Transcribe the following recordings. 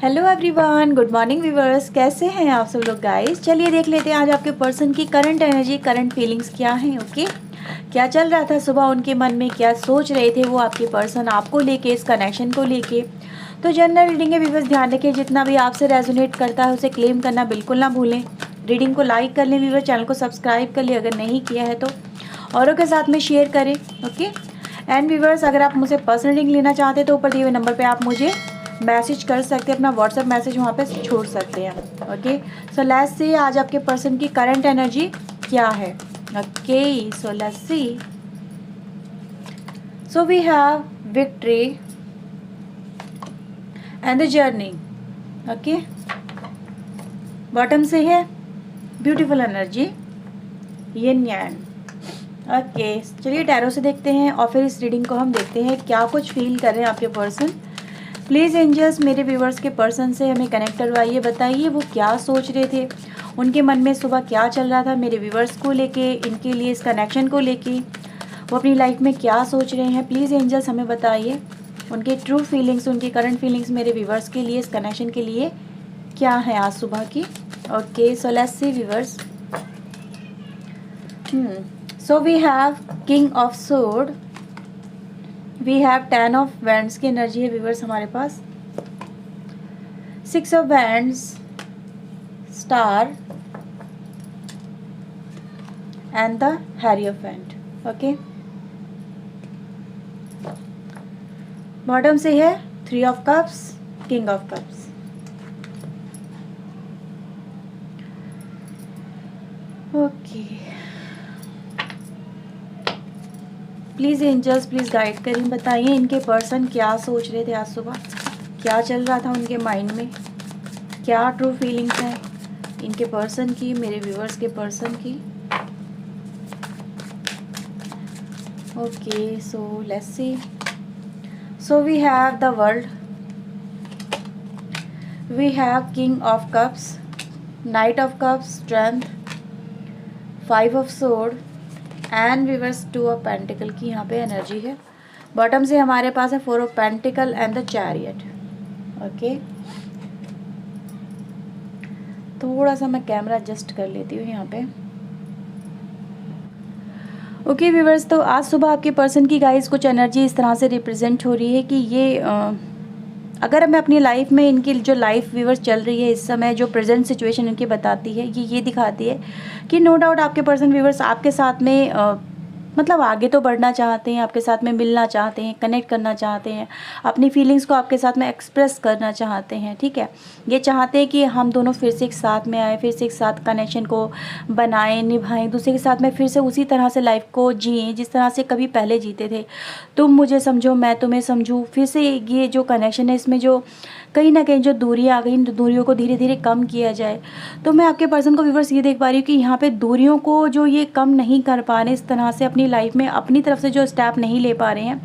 Hello everyone, good morning viewers. कैसे हैं आप सब लोग गाइस। चलिए देख लेते हैं आज आपके पर्सन की करंट एनर्जी, करंट फीलिंग्स क्या हैं। ओके, क्या चल रहा था सुबह उनके मन में, क्या सोच रहे थे वो आपके पर्सन आपको लेके, इस कनेक्शन को लेके। तो जनरल रीडिंग है व्यूवर्स, ध्यान रखिए जितना भी आपसे रेजोनेट करता है उसे क्लेम करना बिल्कुल ना भूलें। रीडिंग को लाइक कर लें व्यूवर्स, चैनल को सब्सक्राइब कर लें अगर नहीं किया है तो, औरों के साथ में शेयर करें। ओके एंड व्यूवर्स, अगर आप मुझसे पर्सनल रीडिंग लेना चाहते हैं तो ऊपर दिए हुए नंबर पर आप मुझे मैसेज कर सकते हैं, अपना व्हाट्सएप मैसेज वहाँ पे छोड़ सकते हैं। ओके, सो लेट्स सी आज आपके पर्सन की करंट एनर्जी क्या है। Okay, so let's see. So we have victory and the journey. Okay, bottom से है beautiful energy, yin yang. Okay, चलिए टैरो से देखते हैं और फिर इस रीडिंग को हम देखते हैं क्या कुछ फील कर रहे हैं आपके पर्सन। प्लीज़ एंजल्स मेरे व्यूवर्स के पर्सन से हमें कनेक्ट करवाइए, बताइए वो क्या सोच रहे थे, उनके मन में सुबह क्या चल रहा था मेरे व्यूवर्स को लेके, इनके लिए, इस कनेक्शन को लेके, वो अपनी लाइफ में क्या सोच रहे हैं। प्लीज़ एंजल्स हमें बताइए उनके ट्रू फीलिंग्स, उनकी करंट फीलिंग्स मेरे व्यूवर्स के लिए, इस कनेक्शन के लिए क्या है आज सुबह की। Okay, so let's see viewers. So we have king of sword, we have 10 of wands की एनर्जी है व्यूवर्स हमारे पास, 6 of wands, star and the hierophant. Okay, bottom से है 3 of cups, king of cups. Okay, please angels please guide करें, बताइए इनके person क्या सोच रहे थे आज सुबह, क्या चल रहा था उनके माइंड में, क्या ट्रू फीलिंग्स हैं इनके पर्सन की, मेरे व्यूअर्स के पर्सन की। Okay, so let's see. So we have the world, we have king of cups, knight of cups, strength, 5 of sword and reverse 2 of pentacle की यहाँ पे एनर्जी है। बॉटम से हमारे पास है 4 of pentacle and the chariot. Okay, थोड़ा सा मैं कैमरा एडजस्ट कर लेती हूँ यहाँ पे। ओके व्यूवर्स, तो आज सुबह आपके पर्सन की गाइस कुछ एनर्जी इस तरह से रिप्रेजेंट हो रही है कि ये अगर मैं अपनी लाइफ में, इनकी जो लाइफ व्यूवर्स चल रही है इस समय, जो प्रेजेंट सिचुएशन इनकी बताती है, ये दिखाती है कि नो डाउट आपके पर्सन व्यूवर्स आपके साथ में मतलब आगे तो बढ़ना चाहते हैं, आपके साथ में मिलना चाहते हैं, कनेक्ट करना चाहते हैं, अपनी फीलिंग्स को आपके साथ में एक्सप्रेस करना चाहते हैं। ठीक है, ये चाहते हैं कि हम दोनों फिर से एक साथ में आए, फिर से एक साथ कनेक्शन को बनाएं, निभाएं, दूसरे के साथ में फिर से उसी तरह से लाइफ को जिएं जिस तरह से कभी पहले जीते थे। तुम मुझे समझो, मैं तुम्हें समझूँ, फिर से ये जो कनेक्शन है इसमें जो कहीं ना कहीं जो दूरियाँ आ गई, इन दूरियों को धीरे धीरे कम किया जाए। तो मैं आपके पर्सन को व्यूवर्स ये देख पा रही हूँ कि यहाँ पे दूरियों को जो ये कम नहीं कर पा रहे, इस तरह से अपनी लाइफ में अपनी तरफ से जो स्टेप नहीं ले पा रहे हैं।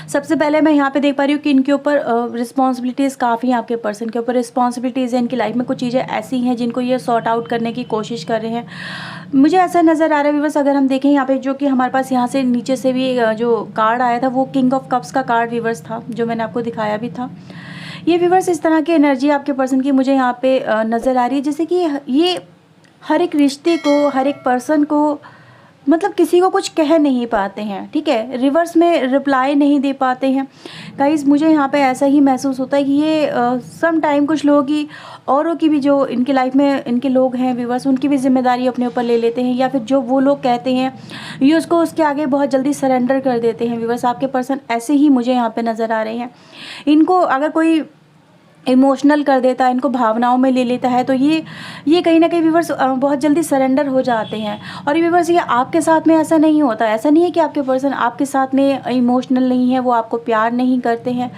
सबसे पहले मैं यहाँ पे देख पा रही हूँ कि इनके ऊपर रिस्पॉन्सिबिलिटीज़ काफ़ी हैं, आपके पर्सन के ऊपर रिस्पॉन्सिबिलिटीज़ हैं, इनकी लाइफ में कुछ चीज़ें ऐसी हैं जिनको ये सॉर्ट आउट करने की कोशिश कर रहे हैं। मुझे ऐसा नज़र आ रहा है व्यूवर्स, अगर हम देखें यहाँ पे जो कि हमारे पास यहाँ से नीचे से भी जो कार्ड आया था वो किंग ऑफ कप्स का कार्ड व्यूवर्स था, जो मैंने आपको दिखाया भी था। ये व्यूवर्स इस तरह की एनर्जी आपके पर्सन की मुझे यहाँ पे नज़र आ रही है, जैसे कि ये हर एक रिश्ते को, हर एक पर्सन को, मतलब किसी को कुछ कह नहीं पाते हैं। ठीक है, रिवर्स में रिप्लाई नहीं दे पाते हैं गाइस। मुझे यहाँ पे ऐसा ही महसूस होता है कि ये सम टाइम कुछ लोगों की, औरों की भी जो इनकी लाइफ में इनके लोग हैं व्यूवर्स, उनकी भी जिम्मेदारी अपने ऊपर ले लेते हैं, या फिर जो वो लोग कहते हैं ये उसको उसके आगे बहुत जल्दी सरेंडर कर देते हैं व्यूवर्स। आपके पर्सन ऐसे ही मुझे यहाँ पे नज़र आ रहे हैं। इनको अगर कोई इमोशनल कर देता है, इनको भावनाओं में ले लेता है, तो ये कहीं ना कहीं व्यूवर्स बहुत जल्दी सरेंडर हो जाते हैं। और ये व्यूवर्स, ये आपके साथ में ऐसा नहीं होता। ऐसा नहीं है कि आपके पर्सन आपके साथ में इमोशनल नहीं है, वो आपको प्यार नहीं करते हैं,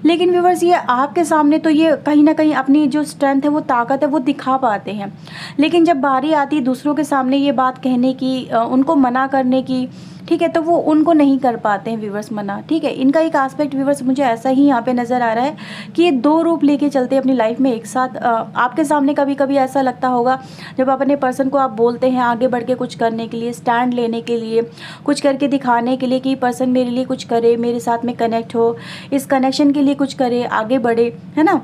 लेकिन व्यूवर्स ये आपके सामने तो ये कहीं ना कहीं अपनी जो स्ट्रेंथ है, वो ताकत है, वो दिखा पाते हैं। लेकिन जब बारी आती है दूसरों के सामने ये बात कहने की, उनको मना करने की, ठीक है, तो वो उनको नहीं कर पाते हैं व्यूवर्स मना। ठीक है, इनका एक एस्पेक्ट व्यूवर्स मुझे ऐसा ही यहाँ पे नज़र आ रहा है कि ये 2 रूप लेके चलते हैं अपनी लाइफ में एक साथ। आपके सामने कभी कभी ऐसा लगता होगा जब अपने पर्सन को आप बोलते हैं आगे बढ़ के कुछ करने के लिए, स्टैंड लेने के लिए, कुछ करके दिखाने के लिए कि पर्सन मेरे लिए कुछ करे, मेरे साथ में कनेक्ट हो, इस कनेक्शन के लिए कुछ करे, आगे बढ़े, है ना।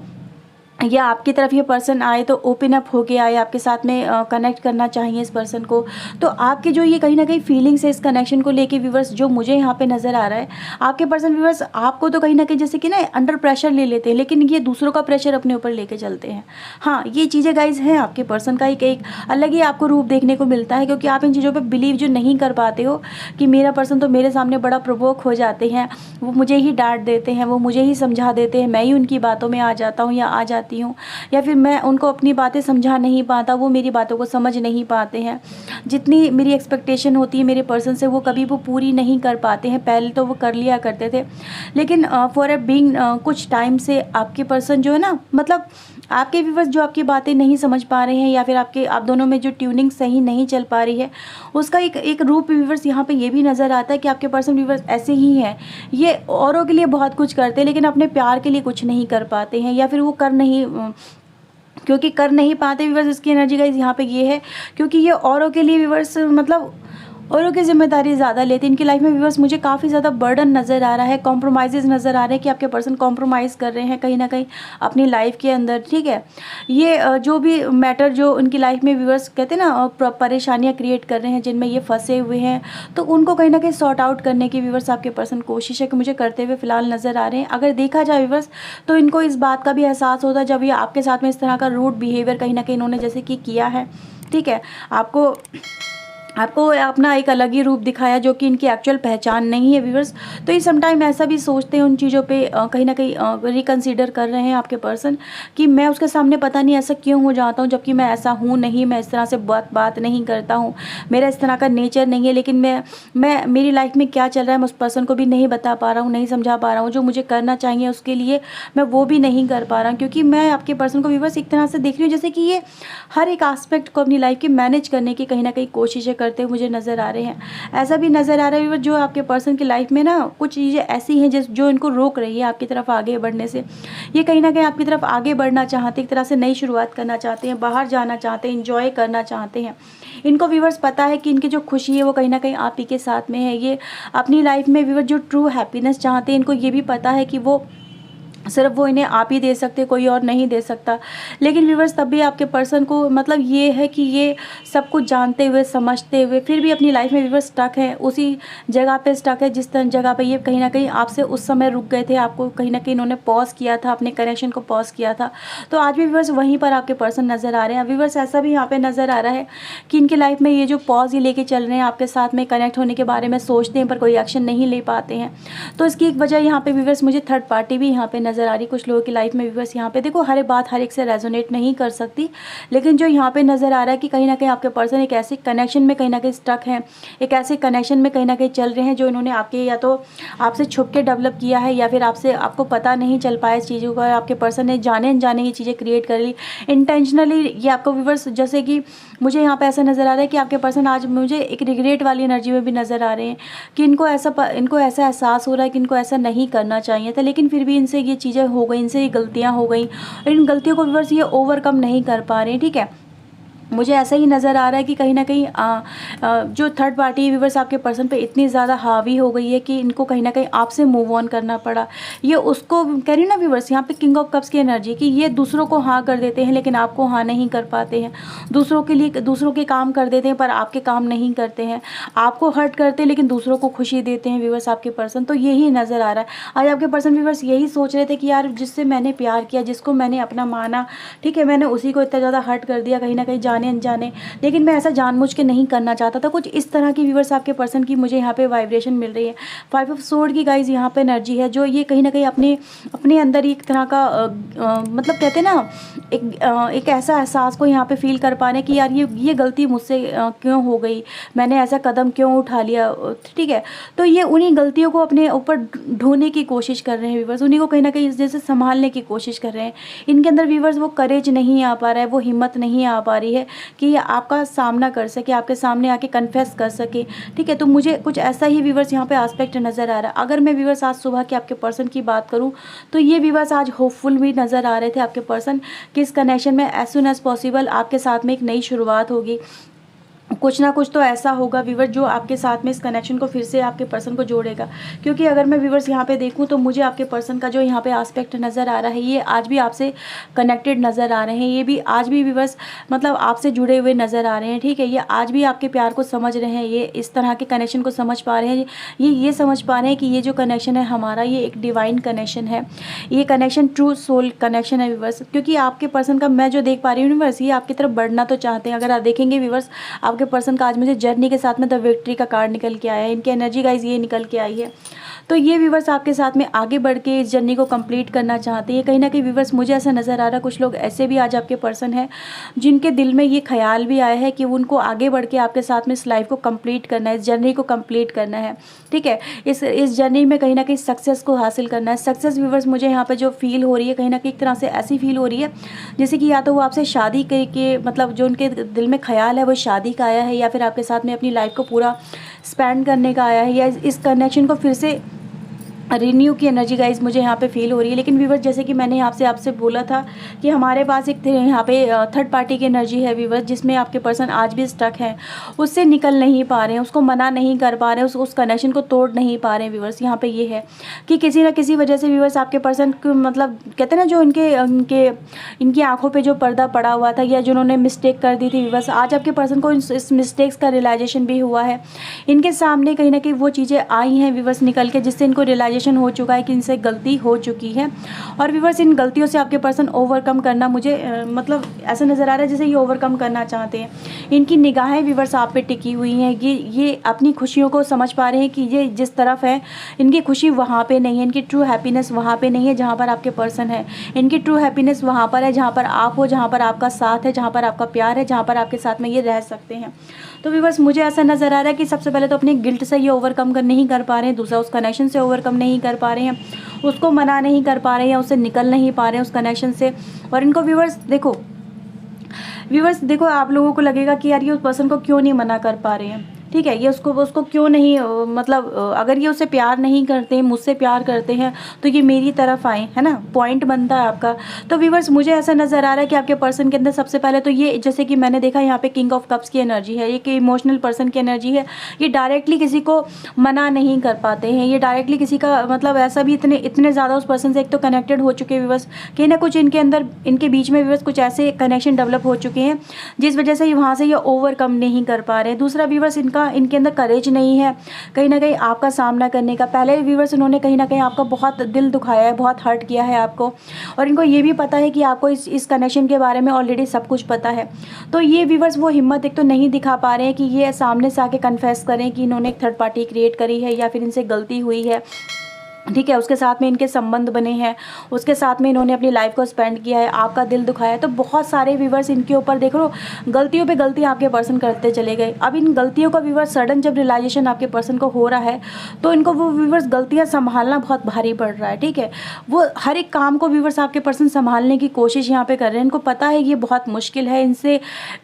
या आपकी तरफ ये पर्सन आए तो ओपन अप होके आए, आपके साथ में कनेक्ट करना चाहिए इस पर्सन को। तो आपके जो ये कहीं ना कहीं फीलिंग्स है इस कनेक्शन को लेके व्यूवर्स, जो मुझे यहाँ पे नज़र आ रहा है, आपके पर्सन व्यूवर्स आपको तो कहीं ना कहीं जैसे कि ना अंडर प्रेशर ले लेते हैं, लेकिन ये दूसरों का प्रेशर अपने ऊपर लेके चलते हैं। हाँ, ये चीज़ें गाइज हैं आपके पर्सन का एक अलग ही आपको रूप देखने को मिलता है, क्योंकि आप इन चीज़ों पर बिलीव जो नहीं कर पाते हो कि मेरा पर्सन तो मेरे सामने बड़ा प्रोवोक हो जाते हैं, वो मुझे ही डांट देते हैं, वो मुझे ही समझा देते हैं, मैं ही उनकी बातों में आ जाता हूँ या आ जाती हूँ, या फिर मैं उनको अपनी बातें समझा नहीं पाता, वो मेरी बातों को समझ नहीं पाते हैं। जितनी मेरी एक्सपेक्टेशन होती है मेरे पर्सन से वो कभी वो पूरी नहीं कर पाते हैं। पहले तो वो कर लिया करते थे, लेकिन फॉर ए बीइंग कुछ टाइम से आपके पर्सन जो है ना, मतलब आपके व्यूवर्स जो आपकी बातें नहीं समझ पा रहे हैं, या फिर आप दोनों में जो ट्यूनिंग सही नहीं चल पा रही है, उसका एक रूप व्यूवर्स यहाँ पे ये भी नज़र आता है कि आपके पर्सन व्यूवर्स ऐसे ही हैं। ये औरों के लिए बहुत कुछ करते हैं, लेकिन अपने प्यार के लिए कुछ नहीं कर पाते हैं, या फिर वो क्योंकि कर नहीं पाते व्यूवर्स। इसकी एनर्जी गाइस यहाँ पे ये है क्योंकि ये औरों के लिए व्यूवर्स, मतलब औरों की जिम्मेदारी ज़्यादा लेते हैं। इनकी लाइफ में व्यूवर्स मुझे काफ़ी ज़्यादा बर्डन नज़र आ रहा है, कॉम्प्रोमाइज़ नज़र आ रहे हैं कि आपके पर्सन कॉम्प्रोमाइज़ कर रहे हैं कहीं ना कहीं अपनी लाइफ के अंदर। ठीक है, ये जो भी मैटर जो उनकी लाइफ में व्यूवर्स कहते हैं ना परेशानियाँ क्रिएट कर रहे हैं, जिनमें ये फंसे हुए हैं, तो उनको कहीं ना कहीं सॉर्ट आउट करने की व्यूवर्स आपके पर्सन कोशिश है कि मुझे करते हुए फ़िलहाल नज़र आ रहे हैं। अगर देखा जाए व्यूवर्स तो इनको इस बात का भी एहसास होता है जब ये आपके साथ में इस तरह का रूड बिहेवियर कहीं ना कहीं इन्होंने जैसे कि किया है। ठीक है, आपको अपना एक अलग ही रूप दिखाया जो कि इनकी एक्चुअल पहचान नहीं है व्यूवर्स। तो ये समटाइम ऐसा भी सोचते हैं उन चीज़ों पे कहीं ना कहीं रिकंसीडर कर रहे हैं आपके पर्सन कि मैं उसके सामने पता नहीं ऐसा क्यों हो जाता हूँ, जबकि मैं ऐसा हूँ नहीं, मैं इस तरह से बात नहीं करता हूँ, मेरा इस तरह का नेचर नहीं है, लेकिन मैं मेरी लाइफ में क्या चल रहा है मैं उस पर्सन को भी नहीं बता पा रहा हूँ, नहीं समझा पा रहा हूँ। जो मुझे करना चाहिए उसके लिए मैं वो भी नहीं कर पा रहा हूँ, क्योंकि मैं आपके पर्सन को व्यूवर्स एक तरह से देख रही हूँ जैसे कि ये हर एक आस्पेक्ट को अपनी लाइफ की मैनेज करने की कहीं ना कहीं कोशिशें करते हुए मुझे नज़र आ रहे हैं। ऐसा भी नज़र आ रहा है जो आपके पर्सन की लाइफ में ना कुछ चीज़ें ऐसी हैं जो इनको रोक रही है आपकी तरफ आगे बढ़ने से। ये कहीं ना कहीं आपकी तरफ आगे बढ़ना चाहते, एक तरह से नई शुरुआत करना चाहते हैं, बाहर जाना चाहते हैं, इंजॉय करना चाहते हैं। इनको व्यूवर्स पता है कि इनकी जो खुशी है वो कहीं ना कहीं आप ही के साथ में है। ये अपनी लाइफ में व्यूवर्स जो ट्रू हैप्पीनेस चाहते हैं, इनको ये भी पता है कि वो सिर्फ वो इन्हें आप ही दे सकते, कोई और नहीं दे सकता। लेकिन व्यूवर्स तब भी आपके पर्सन को मतलब ये है कि ये सब कुछ जानते हुए समझते हुए फिर भी अपनी लाइफ में व्यूवर्स स्टक है, उसी जगह पे स्टक है जिस जगह पे ये कहीं ना कहीं आपसे उस समय रुक गए थे। आपको कहीं ना कहीं इन्होंने पॉज किया था, अपने कनेक्शन को पॉज किया था, तो आज भी व्यूवर्स वहीं पर आपके पर्सन नज़र आ रहे हैं। व्यूवर्स ऐसा भी यहाँ पर नज़र आ रहा है कि इनकी लाइफ में ये जो पॉज ही लेके चल रहे हैं, आपके साथ में कनेक्ट होने के बारे में सोचते हैं पर कोई एक्शन नहीं ले पाते हैं। तो इसकी एक वजह यहाँ पे व्यूवर्स मुझे थर्ड पार्टी भी यहाँ पे नज़र आ रही। कुछ लोगों की लाइफ में व्यूवर्स यहाँ पे देखो हर एक बात हर एक से रेजोनेट नहीं कर सकती, लेकिन जो यहाँ पे नज़र आ रहा है कि कहीं ना कहीं आपके पर्सन एक ऐसे कनेक्शन में कहीं ना कहीं स्टक है, एक ऐसे कनेक्शन में कहीं ना कहीं चल रहे हैं जो इन्होंने आपके या तो आपसे छुप के डेवलप किया है, या फिर आपको पता नहीं चल पाया इस चीज़ों का, आपके पर्सन ने जाने अनजाने ये चीज़ें क्रिएट कर ली इंटेंशनली। ये आपको व्यूवर्स जैसे कि मुझे यहाँ पे ऐसा नज़र आ रहा है कि आपके पर्सन आज मुझे एक रिग्रेट वाली एनर्जी में भी नज़र आ रहे हैं कि इनको ऐसा एहसास हो रहा है कि इनको ऐसा नहीं करना चाहिए था, लेकिन फिर भी इनसे ये चीज़ें हो गई, इनसे ये गलतियाँ हो गई और इन गलतियों को व्यूवर्स ये ओवरकम नहीं कर पा रहे हैं। ठीक है, मुझे ऐसा ही नज़र आ रहा है कि कहीं ना कहीं जो थर्ड पार्टी व्यूवर्स आपके पर्सन पे इतनी ज़्यादा हावी हो गई है कि इनको कहीं ना कहीं आपसे मूव ऑन करना पड़ा। ये उसको कह रही ना व्यूवर्स यहाँ पे किंग ऑफ कप्स की एनर्जी कि ये दूसरों को हाँ कर देते हैं लेकिन आपको हाँ नहीं कर पाते हैं, दूसरों के लिए दूसरों के काम कर देते हैं पर आपके काम नहीं करते हैं, आपको हर्ट करते हैं लेकिन दूसरों को खुशी देते हैं व्यूवर्स आपके पर्सन। तो यही नज़र आ रहा है आज आपके पर्सन व्यूवर्स यही सोच रहे थे कि यार जिससे मैंने प्यार किया, जिसको मैंने अपना माना, ठीक है, मैंने उसी को इतना ज़्यादा हर्ट कर दिया कहीं ना कहीं जाने अनजाने, लेकिन मैं ऐसा जानबूझ के नहीं करना चाहता था। कुछ इस तरह की व्यूवर्स आपके पर्सन की मुझे यहाँ पे वाइब्रेशन मिल रही है। 5 ऑफ सोर्ड की गाइज यहाँ पे एनर्जी है जो ये कहीं ना कहीं अपने अंदर एक तरह का मतलब कहते हैं ना एक ऐसा एहसास को यहाँ पे फील कर पा रहे हैं कि यार ये गलती मुझसे क्यों हो गई, मैंने ऐसा कदम क्यों उठा लिया। ठीक है, तो ये उन्हीं गलतियों को अपने ऊपर ढोने की कोशिश कर रहे हैं व्यूवर्स, उन्हीं को कहीं ना कहीं जैसे संभालने की कोशिश कर रहे हैं। इनके अंदर व्यूवर्स वो करेज नहीं आ पा रहा है, वो हिम्मत नहीं आ पा रही है कि आपका सामना कर सके, आपके सामने आके कन्फेस कर सके। ठीक है, तो मुझे कुछ ऐसा ही व्यूवर्स यहाँ पे एस्पेक्ट नज़र आ रहा है। अगर मैं व्यूवर्स आज सुबह के आपके पर्सन की बात करूँ तो ये व्यूवर्स आज होपफुल भी नज़र आ रहे थे आपके पर्सन कि इस कनेक्शन में एज सुन एज पॉसिबल आपके साथ में एक नई शुरुआत होगी। कुछ ना कुछ तो ऐसा होगा व्यूवर जो आपके साथ में इस कनेक्शन को फिर से आपके पर्सन को जोड़ेगा। क्योंकि अगर मैं व्यूवर्स यहाँ पे देखूँ तो मुझे आपके पर्सन का जो यहाँ पे एस्पेक्ट नज़र आ रहा है, ये आज भी आपसे कनेक्टेड नज़र आ रहे हैं, ये भी आज भी व्यूवर्स मतलब आपसे जुड़े हुए नज़र आ रहे हैं। ठीक है, ये आज भी आपके प्यार को समझ रहे हैं, ये इस तरह के कनेक्शन को समझ पा रहे हैं, ये समझ पा रहे हैं कि ये जो कनेक्शन है हमारा, ये एक डिवाइन कनेक्शन है, ये कनेक्शन ट्रू सोल कनेक्शन है व्यूवर्स। क्योंकि आपके पर्सन का मैं जो देख पा रही हूँ व्यूवर्स, ये आपकी तरफ बढ़ना तो चाहते हैं। अगर आप देखेंगे व्यूवर्स, आपके पर्सन का आज मुझे जर्नी के साथ में द विक्ट्री का कार्ड निकल के आया है, इनकी एनर्जी गाइज ये निकल के आई है। तो ये व्यूवर्स आपके साथ में आगे बढ़ के इस जर्नी को कंप्लीट करना चाहते हैं। कहीं ना कहीं व्यूवर्स मुझे ऐसा नज़र आ रहा है, कुछ लोग ऐसे भी आज आपके पर्सन हैं जिनके दिल में ये ख्याल भी आया है कि उनको आगे बढ़ के आपके साथ में इस लाइफ को कंप्लीट करना है, इस जर्नी को कंप्लीट करना है। ठीक है, इस जर्नी में कहीं ना कहीं सक्सेस को हासिल करना है। सक्सेस व्यूवर्स मुझे यहाँ पे जो फील हो रही है, कहीं ना कहीं एक तरह से ऐसी फील हो रही है जैसे कि या तो वो आपसे शादी करके मतलब जो उनके दिल में ख्याल है वो शादी का आया है, या फिर आपके साथ में अपनी लाइफ को पूरा स्पेंड करने का आया है, या इस कनेक्शन को फिर से रिन्यू की एनर्जी गाइज मुझे यहाँ पे फील हो रही है। लेकिन व्यूवर जैसे कि मैंने आपसे बोला था कि हमारे पास एक यहाँ पे थर्ड पार्टी की एनर्जी है व्यूवर, जिसमें आपके पर्सन आज भी स्टक हैं, उससे निकल नहीं पा रहे हैं, उसको मना नहीं कर पा रहे हैं, उस कनेक्शन को तोड़ नहीं पा रहे हैं व्यूवर्स। यहाँ पे ये है कि किसी ना किसी वजह से व्यूवर्स आपके पर्सन मतलब कहते हैं ना, जो इनकी आंखों पर जो पर्दा पड़ा हुआ था या जिन्होंने मिस्टेक कर दी थी व्यूवर्स, आज आपके पर्सन को इस मिस्टेक्स का रियलाइजेशन भी हुआ है। इनके सामने कहीं ना कहीं वो चीज़ें आई हैं व्यूवर्स निकल के, जिससे इनको रियलाइजेशन हो चुका है कि इनसे गलती हो चुकी है। और व्यूवर्स इन गलतियों से आपके पर्सन ओवरकम करना मुझे मतलब ऐसा नज़र आ रहा है जैसे ये ओवरकम करना चाहते हैं। इनकी निगाहें व्यूवर्स आप पे टिकी हुई हैं, ये अपनी खुशियों को समझ पा रहे हैं कि ये जिस तरफ है इनकी खुशी वहाँ पे नहीं है, इनकी ट्रू हैप्पीनेस वहाँ पे नहीं है जहाँ पर आपके पर्सन है। इनकी ट्रू हैप्पीनेस वहाँ पर है जहाँ पर आप हो, जहाँ पर आपका साथ है, जहाँ पर आपका प्यार है, जहाँ पर आपके साथ में ये रह सकते हैं। तो व्यूवर्स मुझे ऐसा नज़र आ रहा है कि सबसे पहले तो अपने गिल्ट से ये ओवरकम नहीं कर पा रहे हैं, दूसरा उस कनेक्शन से ओवरकम नहीं कर पा रहे हैं, उसको मना नहीं कर पा रहे हैं या उससे निकल नहीं पा रहे हैं उस कनेक्शन से। और इनको व्यूवर्स देखो आप लोगों को लगेगा कि यार ये उस पर्सन को क्यों नहीं मना कर पा रहे हैं। ठीक है, ये उसको क्यों नहीं मतलब अगर ये उससे प्यार नहीं करते, मुझसे प्यार करते हैं तो ये मेरी तरफ आए, है ना, पॉइंट बनता है आपका। तो व्यूवर्स मुझे ऐसा नज़र आ रहा है कि आपके पर्सन के अंदर सबसे पहले तो ये, जैसे कि मैंने देखा यहाँ पे किंग ऑफ कप्स की एनर्जी है, ये कि इमोशनल पर्सन की एनर्जी है। ये डायरेक्टली किसी को मना नहीं कर पाते हैं, ये डायरेक्टली किसी का मतलब ऐसा भी इतने ज़्यादा उस पर्सन से एक तो कनेक्टेड हो चुके हैं व्यूवर्स, कहीं ना कुछ इनके अंदर इनके बीच में व्यूवर्स कुछ ऐसे कनेक्शन डेवलप हो चुके हैं जिस वजह से वहाँ से ये ओवरकम नहीं कर पा रहे हैं। दूसरा व्यूवर्स इनके अंदर करेज नहीं है कहीं ना कहीं आपका सामना करने का। पहले व्यूवर्स उन्होंने कहीं ना कहीं आपका बहुत दिल दुखाया है, बहुत हर्ट किया है आपको, और इनको ये भी पता है कि आपको इस कनेक्शन के बारे में ऑलरेडी सब कुछ पता है। तो ये व्यूवर्स वो हिम्मत एक तो नहीं दिखा पा रहे हैं कि ये सामने से आके कन्फेस करें कि इन्होंने एक थर्ड पार्टी क्रिएट करी है या फिर इनसे गलती हुई है। ठीक है, उसके साथ में इनके संबंध बने हैं, उसके साथ में इन्होंने अपनी लाइफ को स्पेंड किया है, आपका दिल दुखाया है। तो बहुत सारे व्यूवर्स इनके ऊपर देख लो, गलतियों पे गलती आपके पर्सन करते चले गए। अब इन गलतियों का व्यूवर्स सडन जब रियलाइजेशन आपके पर्सन को हो रहा है तो इनको वो व्यूवर्स गलतियाँ संभालना बहुत भारी पड़ रहा है। ठीक है, वो हर एक काम को व्यूवर्स आपके पर्सन संभालने की कोशिश यहाँ पे कर रहे हैं। इनको पता है ये बहुत मुश्किल है, इनसे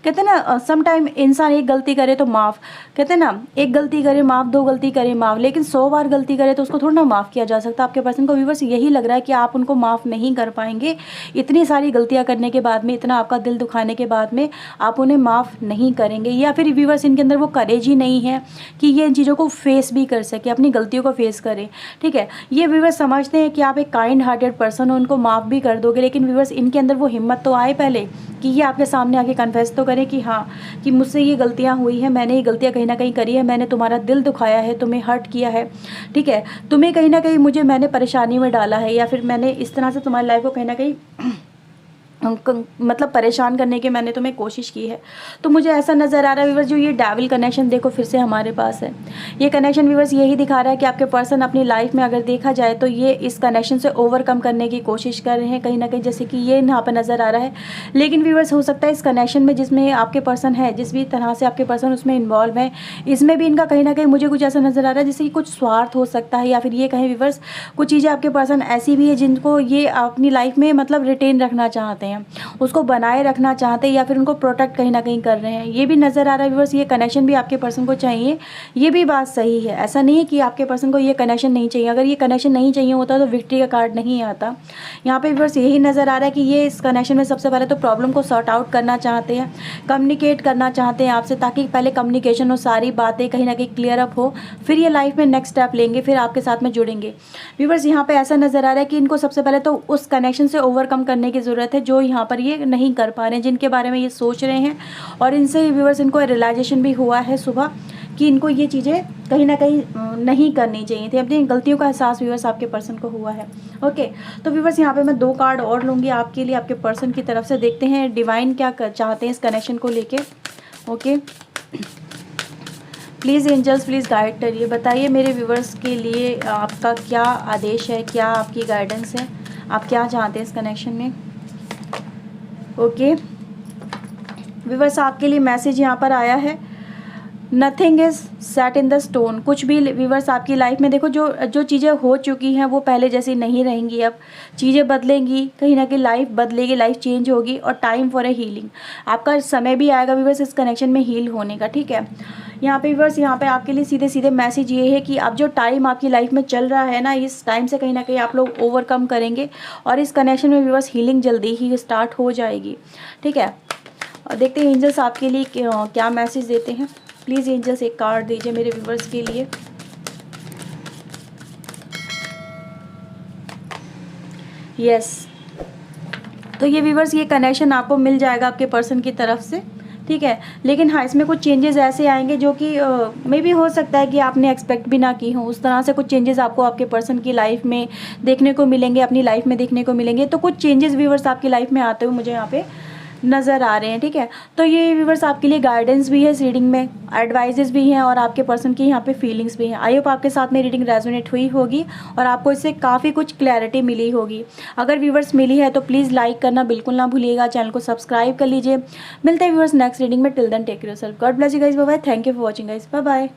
कहते हैं ना समटाइम इंसान एक गलती करे तो माफ़, कहते हैं ना एक गलती करे माफ़, दो गलती करे माफ़, लेकिन 100 बार गलती करे तो उसको थोड़ा ना माफ़ किया जा सकता। आपके पर्सन को व्यूवर्स यही लग रहा है कि आप उनको माफ़ नहीं कर पाएंगे, इतनी सारी गलतियां करने के बाद में, इतना आपका दिल दुखाने के बाद में आप उन्हें माफ़ नहीं करेंगे। या फिर व्यूवर्स इनके अंदर वो करेज ही नहीं है कि ये इन चीज़ों को फेस भी कर सके, अपनी गलतियों को फेस करें। ठीक है, ये व्यूवर्स समझते हैं कि आप एक काइंड हार्टेड पर्सन हो, उनको माफ़ भी कर दोगे, लेकिन व्यूवर्स इनके अंदर वो हिम्मत तो आए पहले कि ये आपके सामने आके कन्फेस तो करें कि हाँ, कि मुझसे ये गलतियाँ हुई हैं, मैंने ये गलतियाँ कहीं ना कहीं करी है, मैंने तुम्हारा दिल दुखाया है, तुम्हें हर्ट किया है। ठीक है, तुम्हें कहीं ना कहीं मैंने परेशानी में डाला है, या फिर मैंने इस तरह से तुम्हारी लाइफ को कहीं ना कहीं मतलब परेशान करने की मैंने तुम्हें कोशिश की है। तो मुझे ऐसा नज़र आ रहा है व्यूवर्स, जो ये डेविल कनेक्शन देखो फिर से हमारे पास है, ये कनेक्शन व्यूवर्स यही दिखा रहा है कि आपके पर्सन अपनी लाइफ में अगर देखा जाए तो ये इस कनेक्शन से ओवरकम करने की कोशिश कर रहे हैं कहीं ना कहीं, जैसे कि ये यहाँ पर नज़र आ रहा है। लेकिन व्यूवर्स हो सकता है इस कनेक्शन में जिसमें आपके पर्सन है, जिस भी तरह से आपके पर्सन उसमें इन्वॉल्व है, इसमें भी इनका कहीं ना कहीं मुझे कुछ ऐसा नज़र आ रहा है जैसे कि कुछ स्वार्थ हो सकता है, या फिर ये कहें व्यूवर्स कुछ चीज़ें आपके पर्सन ऐसी भी है जिनको ये अपनी लाइफ में मतलब रिटेन रखना चाहते हैं। रहे हैं, उसको बनाए रखना चाहते हैं या फिर उनको प्रोटेक्ट कहीं ना कहीं कर रहे हैं, ये भी नज़र आ रहा है व्यूअर्स। ये कनेक्शन भी आपके पर्सन को चाहिए, ये भी बात सही है। ऐसा नहीं है कि आपके पर्सन को ये कनेक्शन नहीं चाहिए, अगर ये कनेक्शन नहीं चाहिए होता तो विक्ट्री का कार्ड नहीं आता। यहाँ पे व्यूअर्स यही नज़र आ रहा है कि ये इस कनेक्शन में सबसे पहले तो प्रॉब्लम को सॉर्ट आउट करना चाहते हैं, कम्युनिकेट करना चाहते हैं आपसे, ताकि पहले कम्युनिकेशन हो, सारी बातें कहीं ना कहीं क्लियर अप हो, फिर ये लाइफ में नेक्स्ट स्टेप लेंगे, फिर आपके साथ में जुड़ेंगे। व्यूअर्स यहाँ पे ऐसा नज़र आ रहा है कि इनको सबसे पहले तो उस कनेक्शन से ओवरकम करने की ज़रूरत है जो यहाँ पर ये नहीं कर पा रहे हैं, जिनके बारे में ये सोच रहे हैं। और इनसे व्यूअर्स इनको रियलाइजेशन भी हुआ है सुबह कि इनको ये चीज़ें कहीं ना कहीं नहीं करनी चाहिए थी, अपनी गलतियों का एहसास व्यूअर्स आपके पर्सन को हुआ है। ओके, तो व्यूअर्स यहाँ पे मैं 2 कार्ड और लूँगी आपके लिए, आपके पर्सन की तरफ से। देखते हैं डिवाइन क्या चाहते हैं इस कनेक्शन को लेके। Okay, please angels please guide करिए, बताइए मेरे व्यूअर्स के लिए आपका क्या आदेश है, क्या आपकी गाइडेंस है, आप क्या चाहते हैं इस कनेक्शन में। ओके व्यूअर्स, आपके लिए मैसेज यहाँ पर आया है, nothing is set in the stone. कुछ भी व्यूअर्स आपकी लाइफ में देखो, जो चीज़ें हो चुकी हैं वो पहले जैसी नहीं रहेंगी, अब चीज़ें बदलेंगी, कहीं ना कहीं लाइफ बदलेगी, लाइफ चेंज होगी। और टाइम फॉर ए हीलिंग, आपका समय भी आएगा व्यूअर्स इस कनेक्शन में हील होने का। ठीक है, यहाँ पे व्यूअर्स यहाँ पे आपके लिए सीधे सीधे मैसेज ये है कि अब जो टाइम आपकी लाइफ में चल रहा है ना, इस टाइम से कहीं ना कहीं आप लोग ओवरकम करेंगे और इस कनेक्शन में व्यूअर्स हीलिंग जल्दी ही स्टार्ट हो जाएगी। ठीक है, और देखते हैं एंजल्स आपके लिए क्या मैसेज देते हैं। प्लीज़ एंजल्स एक कार्ड दीजिए मेरे व्यूवर्स के लिए। यस, तो ये व्यूवर्स ये कनेक्शन आपको मिल जाएगा आपके पर्सन की तरफ से। ठीक है, लेकिन हाँ इसमें कुछ चेंजेस ऐसे आएंगे जो कि मे भी हो सकता है कि आपने एक्सपेक्ट भी ना की हो, उस तरह से कुछ चेंजेस आपको आपके पर्सन की लाइफ में देखने को मिलेंगे, अपनी लाइफ में देखने को मिलेंगे। तो कुछ चेंजेस व्यूवर्स आपकी लाइफ में आते हुए मुझे यहाँ पे नज़र आ रहे हैं। ठीक है, तो ये व्यूवर्स आपके लिए गाइडेंस भी है इस रीडिंग में, एडवाइजेस भी हैं और आपके पर्सन की यहाँ पे फीलिंग्स भी हैं। आई होप आपके साथ में रीडिंग रेजोनेट हुई होगी और आपको इससे काफ़ी कुछ क्लैरिटी मिली होगी। अगर व्यूवर्स मिली है तो प्लीज़ लाइक करना बिल्कुल ना भूलिएगा, चैनल को सब्सक्राइब कर लीजिए। मिलते हैं व्यूवर्स नेक्स्ट रीडिंग में, till then take care yourself, God bless you guys, bye bye, thank you for watching guys, bye bye.